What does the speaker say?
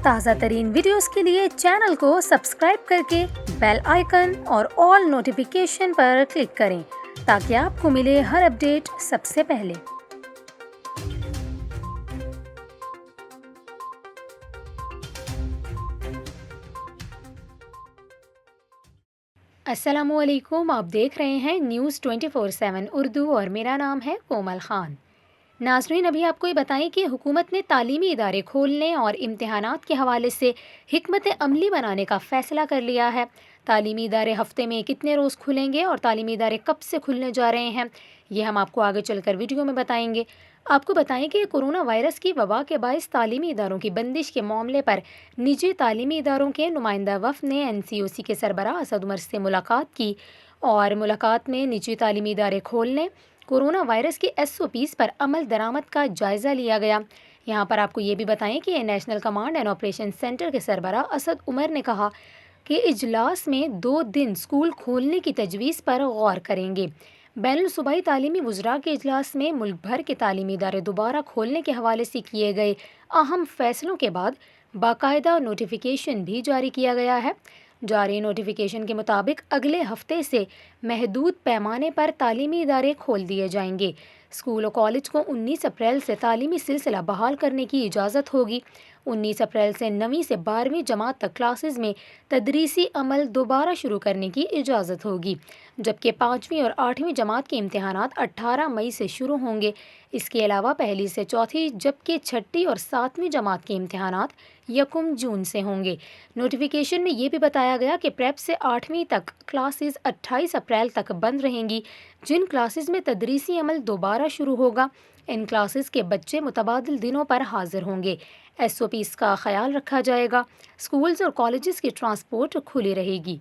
تازہ ترین ویڈیوز کے لیے چینل کو سبسکرائب کر کے بیل آئیکن اور آل نوٹیفیکیشن پر کلک کریں تاکہ آپ کو ملے ہر اپڈیٹ سب سے پہلے۔ السلام علیکم، آپ دیکھ رہے ہیں نیوز 24/7 اردو اور میرا نام ہے کومل خان۔ ناظرین، ابھی آپ کو یہ بتائیں کہ حکومت نے تعلیمی ادارے کھولنے اور امتحانات کے حوالے سے حکمت عملی بنانے کا فیصلہ کر لیا ہے۔ تعلیمی ادارے ہفتے میں کتنے روز کھلیں گے اور تعلیمی ادارے کب سے کھلنے جا رہے ہیں، یہ ہم آپ کو آگے چل کر ویڈیو میں بتائیں گے۔ آپ کو بتائیں کہ کورونا وائرس کی وبا کے باعث تعلیمی اداروں کی بندش کے معاملے پر نجی تعلیمی اداروں کے نمائندہ وفد نے NCOC کے سربراہ اسد عمر سے ملاقات کی اور ملاقات میں نجی تعلیمی ادارے کھولنے، کورونا وائرس کی SOPs پر عمل درآمد کا جائزہ لیا گیا۔ یہاں پر آپ کو یہ بھی بتائیں کہ national command and operation centre کے سربراہ اسد عمر نے کہا کہ اجلاس میں 2 دن اسکول کھولنے کی تجویز پر غور کریں گے۔ بین الصوبائی تعلیمی وزراء کے اجلاس میں ملک بھر کے تعلیمی ادارے دوبارہ کھولنے کے حوالے سے کیے گئے اہم فیصلوں کے بعد باقاعدہ نوٹیفیکیشن بھی جاری کیا گیا ہے۔ جاری نوٹیفیکیشن کے مطابق اگلے ہفتے سے محدود پیمانے پر تعلیمی ادارے کھول دیے جائیں گے۔ اسکول و کالج کو 19 اپریل سے تعلیمی سلسلہ بحال کرنے کی اجازت ہوگی۔ 19 اپریل سے 9ویں سے 12ویں جماعت تک کلاسز میں تدریسی عمل دوبارہ شروع کرنے کی اجازت ہوگی، جبکہ 5ویں اور 8ویں جماعت کے امتحانات 18 مئی سے شروع ہوں گے۔ اس کے علاوہ پہلی سے چوتھی جبکہ 6ٹھی اور 7ویں جماعت کے امتحانات 1 جون سے ہوں گے۔ نوٹیفیکیشن میں یہ بھی بتایا گیا کہ پریپ سے 8ویں تک کلاسز 28 اپریل تک بند رہیں گی۔ جن کلاسز میں تدریسی عمل دوبارہ شروع ہوگا، ان کلاسز کے بچے متبادل دنوں پر حاضر ہوں گے۔ SOPs کا خیال رکھا جائے گا۔ اسکولز اور کالجز کی ٹرانسپورٹ کھلی رہے گی۔